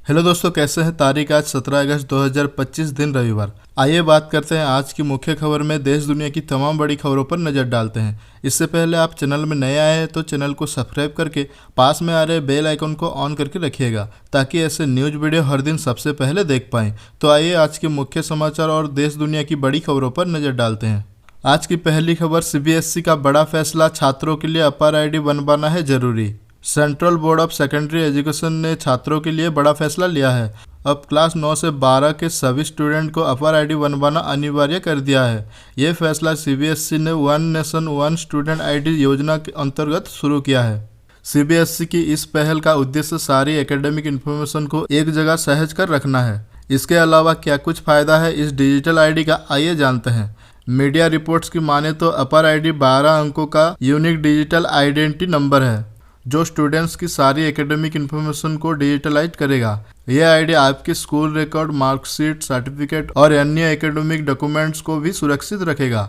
Hello दोस्तों, कैसे हैं। तारीख आज 17 अगस्त 2025 दिन रविवार। आइए बात करते हैं आज की मुख्य खबर में। देश दुनिया की तमाम बड़ी खबरों पर नज़र डालते हैं। इससे पहले आप चैनल में नए आए हैं तो चैनल को सब्सक्राइब करके पास में आ रहे बेल आइकन को ऑन करके रखिएगा, ताकि ऐसे न्यूज वीडियो हर दिन सबसे पहले देख पाएँ। तो आइए आज के मुख्य समाचार और देश दुनिया की बड़ी खबरों पर नज़र डालते हैं। आज की पहली खबर, सीबीएसई का बड़ा फैसला, छात्रों के लिए अपर आईडी बनवाना है जरूरी। Central board of secondary education ने छात्रों के लिए बड़ा फैसला लिया है। अब क्लास 9 से 12 के सभी स्टूडेंट को अपर आईडी बनवाना अनिवार्य कर दिया है। ये फैसला सीबीएसई ने one nation one student ID योजना के अंतर्गत शुरू किया है। सीबीएसई की इस पहल का उद्देश्य सारी एकेडमिक इन्फॉर्मेशन को एक जगह सहज कर रखना है। इसके अलावा क्या कुछ फ़ायदा है इस डिजिटल आईडी का, आइए जानते हैं। मीडिया रिपोर्ट्स की माने तो अपर आईडी 12 अंकों का यूनिक डिजिटल आइडेंटिटी नंबर है, जो स्टूडेंट्स की सारी एकेडमिक इन्फॉर्मेशन को डिजिटलाइज करेगा। यह आईडी आपके स्कूल रिकॉर्ड, मार्कशीट, सर्टिफिकेट और अन्य एकेडमिक डॉक्यूमेंट्स को भी सुरक्षित रखेगा।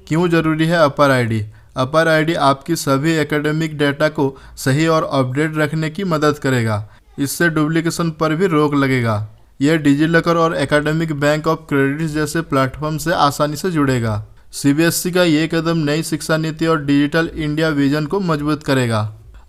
क्यों जरूरी है अपर आईडी? अपर आईडी आपकी सभी एकेडमिक डेटा को सही और अपडेट रखने की मदद करेगा। इससे डुप्लीकेशन पर भी रोक लगेगा। यह डिजिलॉकर और एकेडमिक बैंक ऑफ क्रेडिट जैसे प्लेटफॉर्म से आसानी से जुड़ेगा। सीबीएसई का ये कदम नई शिक्षा नीति और डिजिटल इंडिया विजन को मजबूत करेगा।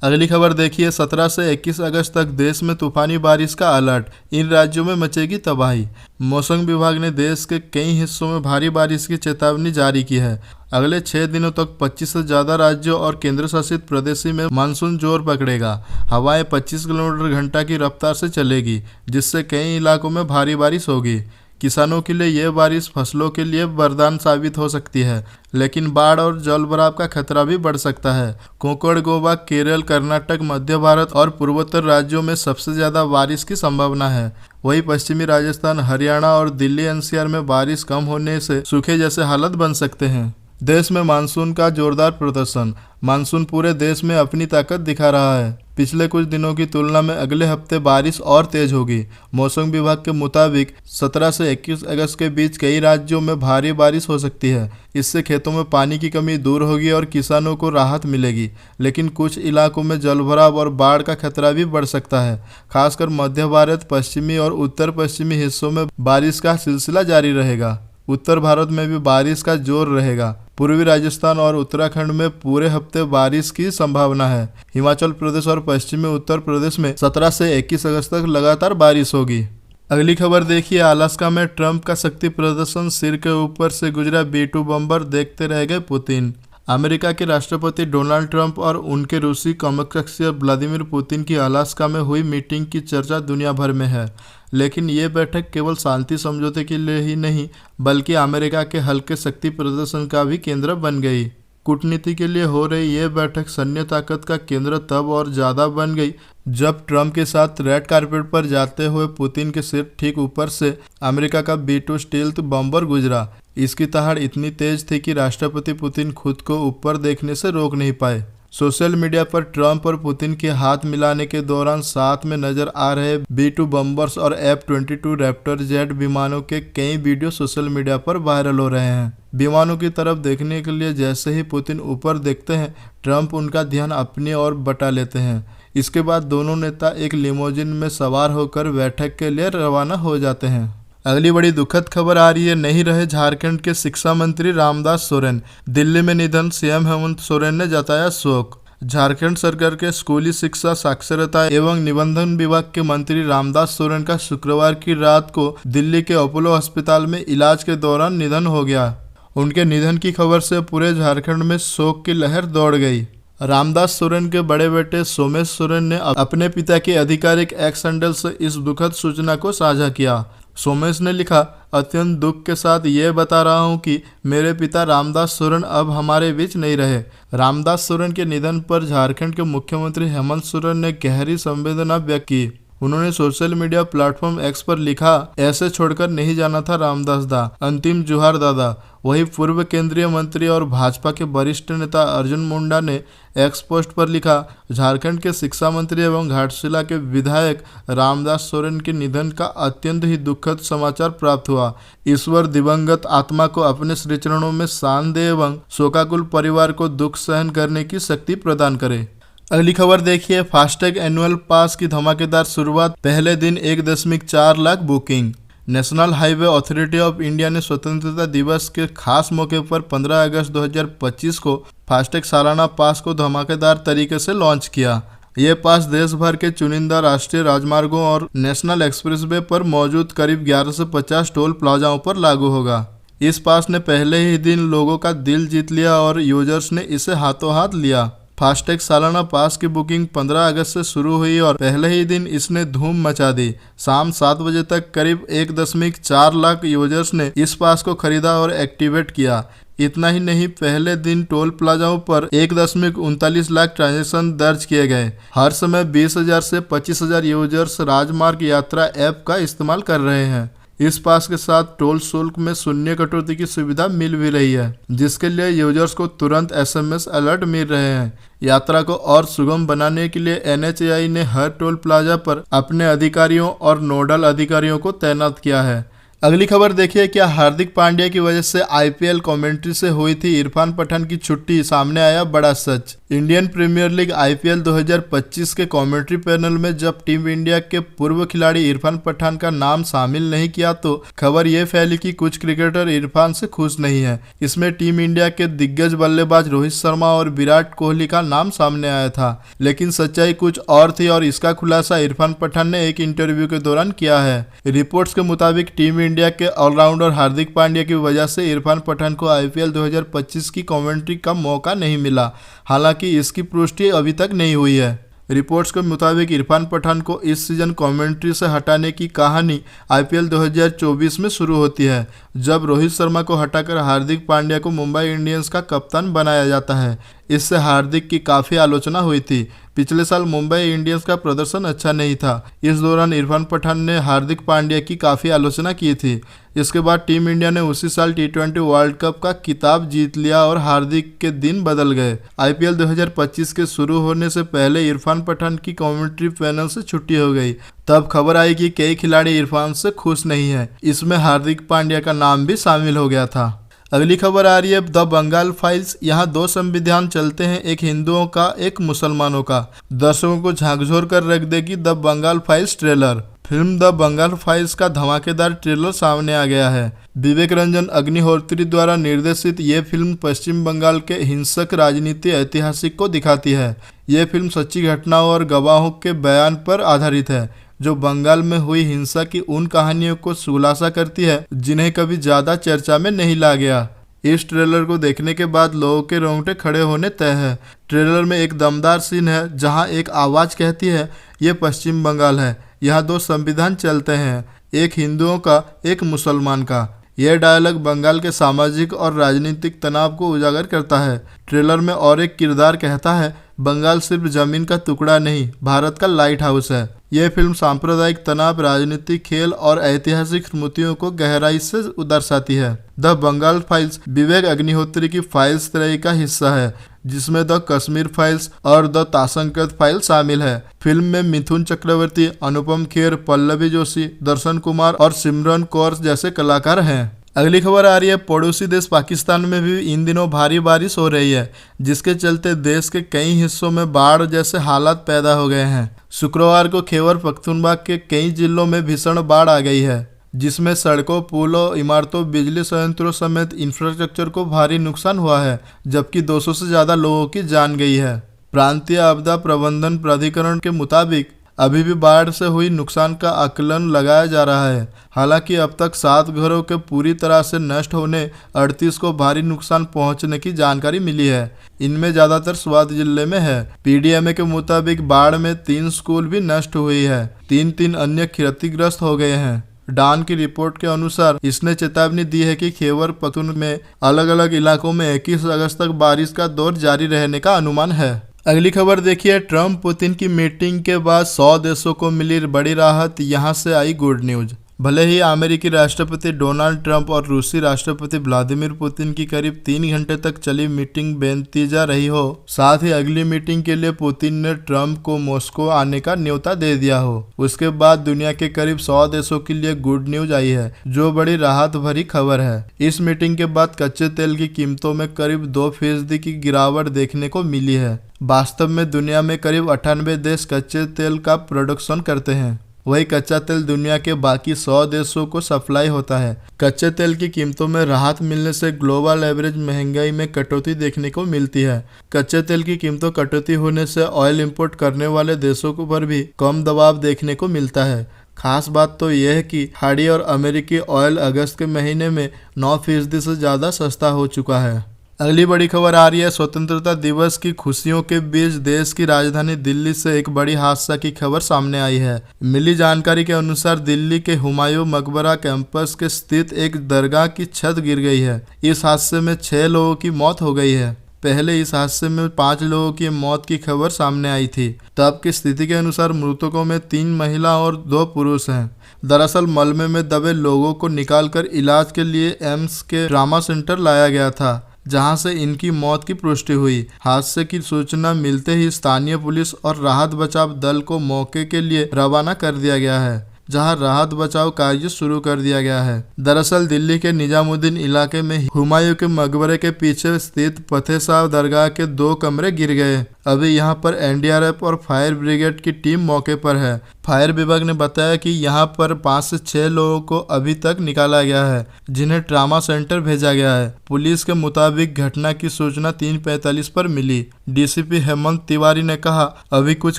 अगली खबर देखिए, 17 से 21 अगस्त तक देश में तूफानी बारिश का अलर्ट, इन राज्यों में मचेगी तबाही। मौसम विभाग ने देश के कई हिस्सों में भारी बारिश की चेतावनी जारी की है। अगले 6 दिनों तक 25 से ज़्यादा राज्यों और केंद्र शासित प्रदेशों में मानसून जोर पकड़ेगा। हवाएं 25 किलोमीटर घंटा की रफ्तार से चलेगी, जिससे कई इलाकों में भारी बारिश होगी। किसानों के लिए यह बारिश फसलों के लिए वरदान साबित हो सकती है, लेकिन बाढ़ और जलभराव का खतरा भी बढ़ सकता है। कोंकण, गोवा, केरल, कर्नाटक, मध्य भारत और पूर्वोत्तर राज्यों में सबसे ज़्यादा बारिश की संभावना है। वहीं पश्चिमी राजस्थान, हरियाणा और दिल्ली एनसीआर में बारिश कम होने से सूखे जैसे हालत बन सकते हैं। देश में मानसून का जोरदार प्रदर्शन। मानसून पूरे देश में अपनी ताकत दिखा रहा है। पिछले कुछ दिनों की तुलना में अगले हफ्ते बारिश और तेज होगी। मौसम विभाग के मुताबिक 17 से 21 अगस्त के बीच कई राज्यों में भारी बारिश हो सकती है। इससे खेतों में पानी की कमी दूर होगी और किसानों को राहत मिलेगी, लेकिन कुछ इलाकों में जलभराव और बाढ़ का खतरा भी बढ़ सकता है। खासकर मध्य भारत, पश्चिमी और उत्तर पश्चिमी हिस्सों में बारिश का सिलसिला जारी रहेगा। उत्तर भारत में भी बारिश का जोर रहेगा। पूर्वी राजस्थान और उत्तराखंड में पूरे हफ्ते बारिश की संभावना है। हिमाचल प्रदेश और पश्चिमी उत्तर प्रदेश में 17 से 21 अगस्त तक लगातार बारिश होगी। अगली खबर देखिए, अलास्का में ट्रंप का शक्ति प्रदर्शन, सिर के ऊपर से गुजरा B-2 बम्बर, देखते रह गए पुतिन। अमेरिका के राष्ट्रपति डोनाल्ड ट्रंप और उनके रूसी समकक्ष व्लादिमीर पुतिन की अलास्का में हुई मीटिंग की चर्चा दुनिया भर में है। लेकिन ये बैठक केवल शांति समझौते के लिए ही नहीं, बल्कि अमेरिका के हल्के शक्ति प्रदर्शन का भी केंद्र बन गई। कूटनीति के लिए हो रही ये बैठक सैन्य ताकत का केंद्र तब और ज़्यादा बन गई जब ट्रंप के साथ रेड कार्पेट पर जाते हुए पुतिन के सिर ठीक ऊपर से अमेरिका का B-2 स्टील्थ बम्बर गुजरा। इसकी दहाड़ इतनी तेज थी कि राष्ट्रपति पुतिन खुद को ऊपर देखने से रोक नहीं पाए। सोशल मीडिया पर ट्रंप और पुतिन के हाथ मिलाने के दौरान साथ में नजर आ रहे B-2 बम्बर्स और F-22 रैप्टर जेट विमानों के कई वीडियो सोशल मीडिया पर वायरल हो रहे हैं। विमानों की तरफ देखने के लिए जैसे ही पुतिन ऊपर देखते हैं, ट्रंप उनका ध्यान अपनी ओर बटा लेते हैं। इसके बाद दोनों नेता एक लिमोजिन में सवार होकर बैठक के लिए रवाना हो जाते हैं। अगली बड़ी दुखद खबर आ रही है, नहीं रहे झारखंड के शिक्षा मंत्री रामदास सोरेन। दिल्ली में निधन, सीएम हेमंत सोरेन ने जताया शोक। झारखंड सरकार के स्कूली शिक्षा, साक्षरता एवं निबंधन विभाग के मंत्री रामदास सोरेन का शुक्रवार की रात को दिल्ली के अपोलो अस्पताल में इलाज के दौरान निधन हो गया। उनके निधन की खबर से पूरे झारखंड में शोक की लहर दौड़ गई। रामदास सोरेन के बड़े बेटे सोमेश सोरेन ने अपने पिता के आधिकारिक एक्स हैंडल से इस दुखद सूचना को साझा किया। सोमेश ने लिखा, अत्यंत दुख के साथ ये बता रहा हूँ कि मेरे पिता रामदास सोरेन अब हमारे बीच नहीं रहे। रामदास सोरेन के निधन पर झारखंड के मुख्यमंत्री हेमंत सोरेन ने गहरी संवेदना व्यक्त की। उन्होंने सोशल मीडिया प्लेटफॉर्म एक्स पर लिखा, ऐसे छोड़कर नहीं जाना था रामदास दा, अंतिम जुहार दादा। वहीं पूर्व केंद्रीय मंत्री और भाजपा के वरिष्ठ नेता अर्जुन मुंडा ने एक्स पोस्ट पर लिखा, झारखंड के शिक्षा मंत्री एवं घाटशिला के विधायक रामदास सोरेन के निधन का अत्यंत ही दुखद समाचार प्राप्त हुआ। ईश्वर दिवंगत आत्मा को अपने श्री चरणों में शान दे एवं शोकाकुल परिवार को दुख सहन करने की शक्ति प्रदान करे। अगली खबर देखिए, फास्टैग एनुअल पास की धमाकेदार शुरुआत, पहले दिन 1.4 lakh booking. National highway authority of India ने स्वतंत्रता दिवस के खास मौके पर 15 अगस्त 2025 को फास्टैग सालाना पास को धमाकेदार तरीके से लॉन्च किया। ये पास देश भर के चुनिंदा राष्ट्रीय राजमार्गों और नेशनल एक्सप्रेसवे पर मौजूद करीब 11 से 50 टोल प्लाजाओं पर लागू होगा। इस पास ने पहले ही दिन लोगों का दिल जीत लिया और यूजर्स ने इसे हाथों हाथ लिया। फास्टैग सालाना पास की बुकिंग 15 अगस्त से शुरू हुई और पहले ही दिन इसने धूम मचा दी। शाम 7 बजे तक करीब 1.4 लाख यूजर्स ने इस पास को खरीदा और एक्टिवेट किया। इतना ही नहीं, पहले दिन टोल प्लाजाओं पर 1.39 लाख ट्रांजैक्शन दर्ज किए गए। हर समय 20,000 से 25,000 यूजर्स राजमार्ग यात्रा ऐप का इस्तेमाल कर रहे हैं। इस पास के साथ टोल शुल्क में शून्य कटौती की सुविधा मिल भी रही है, जिसके लिए यूजर्स को तुरंत SMS अलर्ट मिल रहे हैं। यात्रा को और सुगम बनाने के लिए NHAI ने हर टोल प्लाजा पर अपने अधिकारियों और नोडल अधिकारियों को तैनात किया है। अगली खबर देखिए, क्या हार्दिक पांड्या की वजह से IPL कमेंट्री से हुई थी इरफान पठान की छुट्टी, सामने आया बड़ा सच। इंडियन प्रीमियर लीग IPL 2025 के कमेंट्री पैनल में जब टीम इंडिया के पूर्व खिलाड़ी इरफान पठान का नाम शामिल नहीं किया तो खबर ये फैली कि कुछ क्रिकेटर इरफान से खुश नहीं है। इसमें टीम इंडिया के दिग्गज बल्लेबाज रोहित शर्मा और विराट कोहली का नाम सामने आया था, लेकिन सच्चाई कुछ और थी और इसका खुलासा इरफान पठान ने एक इंटरव्यू के दौरान किया है। रिपोर्ट्स के मुताबिक टीम इंडिया के ऑलराउंडर हार्दिक पांड्या की वजह से इरफान पठान को IPL 2025 की कमेंट्री का मौका नहीं मिला। हालांकि इसकी पुष्टि अभी तक नहीं हुई है। रिपोर्ट्स के मुताबिक इरफान पठान को इस सीजन कमेंट्री से हटाने की कहानी IPL 2024 में शुरू होती है, जब रोहित शर्मा को हटाकर हार्दिक पांड्या को मुंबई इंडियंस का कप्तान बनाया जाता है। इससे हार्दिक की काफ़ी आलोचना हुई थी। पिछले साल मुंबई इंडियंस का प्रदर्शन अच्छा नहीं था। इस दौरान इरफान पठान ने हार्दिक पांड्या की काफ़ी आलोचना की थी। इसके बाद टीम इंडिया ने उसी साल T20 वर्ल्ड कप का खिताब जीत लिया और हार्दिक के दिन बदल गए। IPL 2025 के शुरू होने से पहले इरफान पठान की कमेंट्री पैनल से छुट्टी हो गई। तब खबर आई कि कई खिलाड़ी इरफान से खुश नहीं है। इसमें हार्दिक पांड्या का नाम भी शामिल हो गया था। अगली खबर आ रही है द बंगाल फाइल्स। यहाँ 2 संविधान चलते हैं, एक हिंदुओं का एक मुसलमानों का। दर्शकों को झकझोर कर रख देगी the Bengal files trailer. Film the Bengal files का धमाकेदार ट्रेलर सामने आ गया है। विवेक रंजन अग्निहोत्री द्वारा निर्देशित ये फिल्म पश्चिम बंगाल के हिंसक राजनीति ऐतिहासिक को दिखाती है। ये फिल्म सच्ची घटनाओं और गवाहों के बयान पर आधारित है, जो बंगाल में हुई हिंसा की उन कहानियों को खुलासा करती है जिन्हें कभी ज़्यादा चर्चा में नहीं ला गया। इस ट्रेलर को देखने के बाद लोगों के रोंगटे खड़े होने तय है। ट्रेलर में एक दमदार सीन है जहां एक आवाज़ कहती है, ये पश्चिम बंगाल है, यहाँ 2 संविधान चलते हैं, एक हिंदुओं का एक मुसलमान का। यह डायलॉग बंगाल के सामाजिक और राजनीतिक तनाव को उजागर करता है। ट्रेलर में और एक किरदार कहता है, बंगाल सिर्फ जमीन का टुकड़ा नहीं, भारत का लाइट हाउस है। यह फिल्म सांप्रदायिक तनाव, राजनीतिक खेल और ऐतिहासिक स्मृतियों को गहराई से दर्शाती है। द बंगाल फाइल्स विवेक अग्निहोत्री की फाइल्स तरह का हिस्सा है, जिसमें द कश्मीर फाइल्स और द ताशंकद फाइल शामिल है। फिल्म में मिथुन चक्रवर्ती, अनुपम खेर, पल्लवी जोशी, दर्शन कुमार और सिमरन कौर जैसे कलाकार हैं। अगली खबर आ रही है, पड़ोसी देश पाकिस्तान में भी इन दिनों भारी बारिश हो रही है, जिसके चलते देश के कई हिस्सों में बाढ़ जैसे हालात पैदा हो गए हैं। शुक्रवार को खैबर पख्तूनख्वा के कई जिलों में भीषण बाढ़ आ गई है, जिसमें सड़कों, पुलों, इमारतों, बिजली संयंत्रों समेत इंफ्रास्ट्रक्चर को भारी नुकसान हुआ है, जबकि 200 से ज़्यादा लोगों की जान गई है। प्रांतीय आपदा प्रबंधन प्राधिकरण के मुताबिक अभी भी बाढ़ से हुई नुकसान का आकलन लगाया जा रहा है। हालांकि अब तक 7 घरों के पूरी तरह से नष्ट होने, 38 को भारी नुकसान पहुंचने की जानकारी मिली है। इनमें ज़्यादातर स्वात जिले में है। PDMA के मुताबिक बाढ़ में 3 स्कूल भी नष्ट हुई है, 3 अन्य क्षतिग्रस्त हो गए हैं। डान की रिपोर्ट के अनुसार इसने चेतावनी दी है कि खैबर पख्तूनख्वा में अलग अलग इलाकों में 21 अगस्त तक बारिश का दौर जारी रहने का अनुमान है। अगली खबर देखिए, ट्रम्प पुतिन की मीटिंग के बाद 100 देशों को मिली बड़ी राहत, यहाँ से आई गुड न्यूज। भले ही अमेरिकी राष्ट्रपति डोनाल्ड ट्रंप और रूसी राष्ट्रपति व्लादिमीर पुतिन की करीब 3 घंटे तक चली मीटिंग बेनतीजा रही हो, साथ ही अगली मीटिंग के लिए पुतिन ने ट्रंप को मॉस्को आने का न्योता दे दिया हो, उसके बाद दुनिया के करीब 100 देशों के लिए गुड न्यूज आई है, जो बड़ी राहत भरी खबर है। इस मीटिंग के बाद कच्चे तेल की कीमतों में करीब 2% की गिरावट देखने को मिली है। वास्तव में दुनिया में करीब 98 देश कच्चे तेल का प्रोडक्शन करते हैं, वही कच्चा तेल दुनिया के बाकी 100 देशों को सप्लाई होता है। कच्चे तेल की कीमतों में राहत मिलने से ग्लोबल एवरेज महंगाई में कटौती देखने को मिलती है। कच्चे तेल की कीमतों कटौती होने से ऑयल इंपोर्ट करने वाले देशों पर भी कम दबाव देखने को मिलता है। खास बात तो यह है कि खाड़ी और अमेरिकी ऑयल अगस्त के महीने में 9% से ज़्यादा सस्ता हो चुका है। अगली बड़ी खबर आ रही है स्वतंत्रता दिवस की खुशियों के बीच देश की राजधानी दिल्ली से एक बड़ी हादसा की खबर सामने आई है। मिली जानकारी के अनुसार दिल्ली के हुमायूं मकबरा कैंपस के स्थित एक दरगाह की छत गिर गई है। इस हादसे में 6 लोगों की मौत हो गई है। पहले इस हादसे में 5 लोगों की मौत की खबर सामने आई थी। तब की स्थिति के अनुसार मृतकों में 3 महिला और 2 पुरुष हैं। दरअसल मलबे में दबे लोगों को निकालकर इलाज के लिए एम्स के ट्रॉमा सेंटर लाया गया था, जहां से इनकी मौत की पुष्टि हुई। हादसे की सूचना मिलते ही स्थानीय पुलिस और राहत बचाव दल को मौके के लिए रवाना कर दिया गया है, जहां राहत बचाव कार्य शुरू कर दिया गया है। दरअसल दिल्ली के निजामुद्दीन इलाके में हुमायूं के मकबरे के पीछे स्थित फतेह शाह दरगाह के 2 कमरे गिर गए। अभी यहां पर एनडीआरएफ और फायर ब्रिगेड की टीम मौके पर है। फायर विभाग ने बताया कि यहां पर 5 से 6 लोगों को अभी तक निकाला गया है, जिन्हें ट्रॉमा सेंटर भेजा गया है। पुलिस के मुताबिक घटना की सूचना 3:45 पर मिली। डीसीपी हेमंत तिवारी ने कहा, अभी कुछ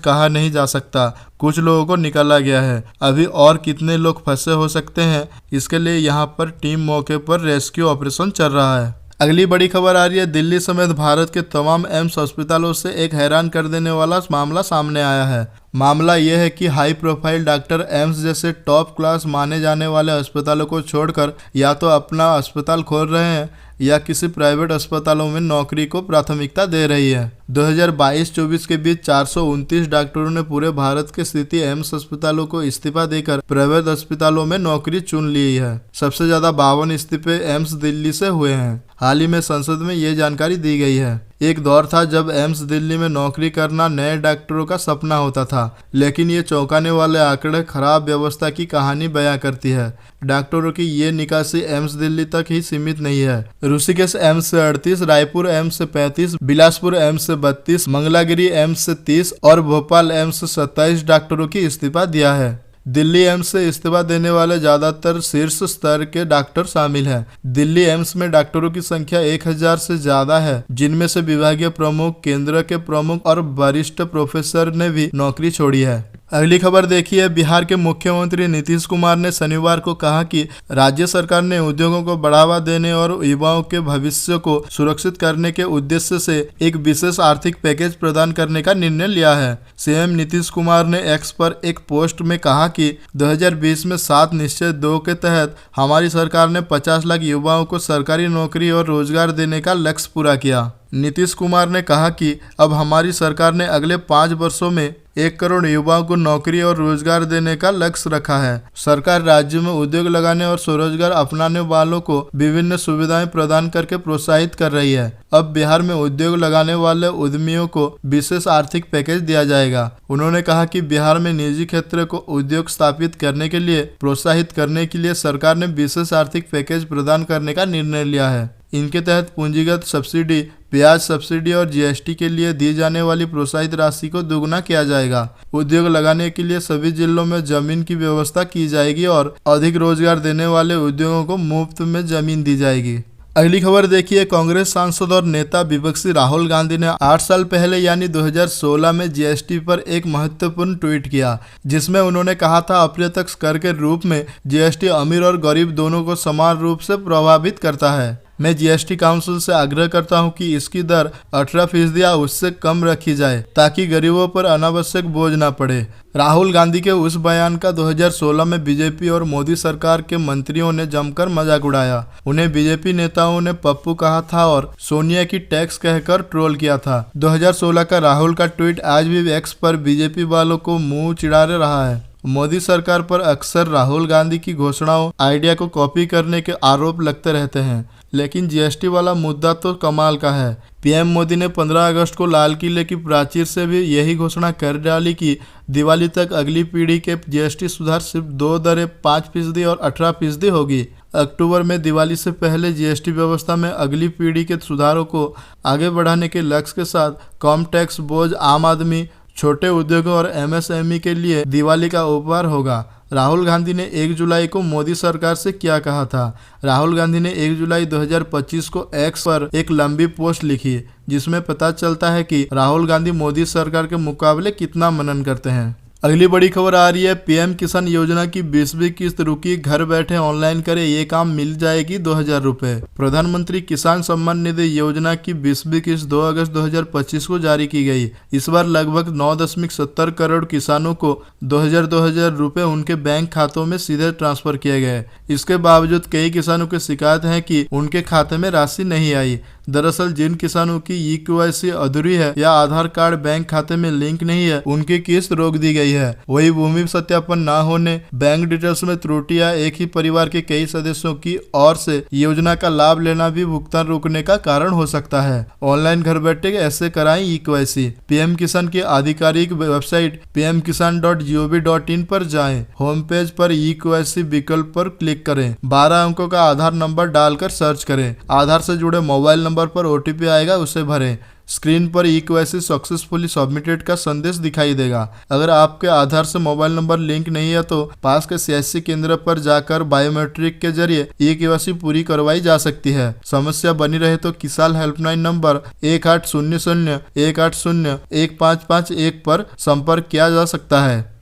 कहा नहीं जा सकता, कुछ लोगों को निकाला गया है, अभी और कितने लोग फंसे हो सकते हैं, इसके लिए यहां पर टीम मौके पर रेस्क्यू ऑपरेशन चल रहा है। अगली बड़ी खबर आ रही है दिल्ली समेत भारत के तमाम एम्स अस्पतालों से एक हैरान कर देने वाला मामला सामने आया है। मामला यह है कि हाई प्रोफाइल डॉक्टर एम्स जैसे टॉप क्लास माने जाने वाले अस्पतालों को छोड़कर या तो अपना अस्पताल खोल रहे हैं या किसी प्राइवेट अस्पतालों में नौकरी को प्राथमिकता दे रही है। 2022-24 के बीच 429 डॉक्टरों ने पूरे भारत के स्थित एम्स अस्पतालों को इस्तीफा देकर प्राइवेट अस्पतालों में नौकरी चुन ली है। सबसे ज्यादा 52 इस्तीफे एम्स दिल्ली से हुए हैं। हाल ही में संसद में ये जानकारी दी गई है। एक दौर था जब एम्स दिल्ली में नौकरी करना नए डॉक्टरों का सपना होता था, लेकिन ये चौंकाने वाले आंकड़े खराब व्यवस्था की कहानी बयां करती है। डॉक्टरों की ये निकासी एम्स दिल्ली तक ही सीमित नहीं है। ऋषिकेश एम्स से 38, रायपुर एम्स से 35, बिलासपुर एम्स से 32, मंगलागिरी एम्स से 30 और भोपाल एम्स से 27 डॉक्टरों की इस्तीफा दिया है। दिल्ली एम्स से इस्तीफा देने वाले ज्यादातर शीर्ष स्तर के डॉक्टर शामिल हैं। दिल्ली एम्स में डॉक्टरों की संख्या 1000 से ज्यादा है, जिनमें से विभागीय प्रमुख, केंद्र के प्रमुख और वरिष्ठ प्रोफेसर ने भी नौकरी छोड़ी है। अगली खबर देखिए, बिहार के मुख्यमंत्री नीतीश कुमार ने शनिवार को कहा कि राज्य सरकार ने उद्योगों को बढ़ावा देने और युवाओं के भविष्य को सुरक्षित करने के उद्देश्य से एक विशेष आर्थिक पैकेज प्रदान करने का निर्णय लिया है। सीएम नीतीश कुमार ने एक्स पर एक पोस्ट में कहा कि 2020 में 7 निश्चय 2 के तहत हमारी सरकार ने 50 लाख युवाओं को सरकारी नौकरी और रोजगार देने का लक्ष्य पूरा किया। नीतीश कुमार ने कहा कि अब हमारी सरकार ने अगले 5 वर्षों में 1 करोड़ युवाओं को नौकरी और रोजगार देने का लक्ष्य रखा है। सरकार राज्य में उद्योग लगाने और स्वरोजगार अपनाने वालों को विभिन्न सुविधाएं प्रदान करके प्रोत्साहित कर रही है। अब बिहार में उद्योग लगाने वाले उद्यमियों को विशेष आर्थिक पैकेज दिया जाएगा। उन्होंने कहा कि बिहार में निजी क्षेत्र को उद्योग स्थापित करने के लिए प्रोत्साहित करने के लिए सरकार ने विशेष आर्थिक पैकेज प्रदान करने का निर्णय लिया है। इनके तहत पूंजीगत सब्सिडी, ब्याज सब्सिडी और जीएसटी के लिए दी जाने वाली प्रोत्साहित राशि को दोगुना किया जाएगा। उद्योग लगाने के लिए सभी जिलों में जमीन की व्यवस्था की जाएगी और अधिक रोजगार देने वाले उद्योगों को मुफ्त में जमीन दी जाएगी। अगली खबर देखिए, कांग्रेस सांसद और नेता विपक्षी राहुल गांधी ने 8 साल पहले यानी 2016 में जीएसटी पर एक महत्वपूर्ण ट्वीट किया, जिसमें उन्होंने कहा था अप्रत्यक्ष कर के रूप में जीएसटी अमीर और गरीब दोनों को समान रूप से प्रभावित करता है। मैं जीएसटी काउंसिल से आग्रह करता हूं कि इसकी दर 18% या उससे कम रखी जाए, ताकि गरीबों पर अनावश्यक बोझ न पड़े। राहुल गांधी के उस बयान का 2016 में बीजेपी और मोदी सरकार के मंत्रियों ने जमकर मजाक उड़ाया। उन्हें बीजेपी नेताओं ने पप्पू कहा था और सोनिया की टैक्स कहकर ट्रोल किया था। 2016 का राहुल का ट्वीट आज भी एक्स पर बीजेपी वालों को मुंह चिढ़ा रहा है। मोदी सरकार पर अक्सर राहुल गांधी की घोषणाओं आइडिया को कॉपी करने के आरोप लगते रहते हैं, लेकिन जीएसटी वाला मुद्दा तो कमाल का है। पीएम मोदी ने 15 अगस्त को लाल किले की प्राचीर से भी यही घोषणा कर डाली कि दिवाली तक अगली पीढ़ी के जीएसटी सुधार सिर्फ 2 दरें 5% और 18% होगी। अक्टूबर में दिवाली से पहले जीएसटी व्यवस्था में अगली पीढ़ी के सुधारों को आगे बढ़ाने के लक्ष्य के साथ कम टैक्स बोझ आम आदमी, छोटे उद्योगों और एमएसएमई के लिए दिवाली का उपहार होगा। राहुल गांधी ने 1 जुलाई को मोदी सरकार से क्या कहा था? राहुल गांधी ने 1 जुलाई 2025 को एक्स पर एक लंबी पोस्ट लिखी, जिसमें पता चलता है कि राहुल गांधी मोदी सरकार के मुकाबले कितना मनन करते हैं। अगली बड़ी खबर आ रही है, पीएम किसान योजना की 20वीं किस्त रुकी, घर बैठे ऑनलाइन करें ये काम, मिल जाएगी 2000 रुपए। प्रधानमंत्री किसान सम्मान निधि योजना की 20वीं किस्त 2 अगस्त 2025 को जारी की गई। इस बार लगभग 9.70 करोड़ किसानों को 2000 रुपए उनके बैंक खातों में सीधे ट्रांसफर किए गए। इसके बावजूद कई किसानों की शिकायत है कि उनके खाते में राशि नहीं आई। दरअसल जिन किसानों की ई-केवाईसी अधूरी है या आधार कार्ड बैंक खाते में लिंक नहीं है, उनकी किस्त रोक दी गई है। वही भूमि सत्यापन न होने, बैंक डिटेल्स में त्रुटियां, एक ही परिवार के कई सदस्यों की ओर से योजना का लाभ लेना भी भुगतान रोकने का कारण हो सकता है। ऑनलाइन घर बैठे ऐसे कराएं ई-केवाईसी। पीएम किसान की आधिकारिक वेबसाइट pmkisan.gov.in पर जाएं। होम पेज पर ई-केवाईसी विकल्प पर क्लिक करें। 12 अंकों का आधार नंबर डालकर सर्च करें। आधार से जुड़े मोबाइल नंबर पर ओटीपी आएगा, उसे भरें। स्क्रीन पर ई-केवाईसी सक्सेसफुली सबमिटेड का संदेश दिखाई देगा। अगर आपके आधार से मोबाइल नंबर लिंक नहीं है तो पास के सीएससी केंद्र पर जाकर बायोमेट्रिक के जरिए ई-केवाईसी पूरी करवाई जा सकती है। समस्या बनी रहे तो किसान हेल्पलाइन नंबर 1800 180 1551 पर संपर्क किया जा सकता है।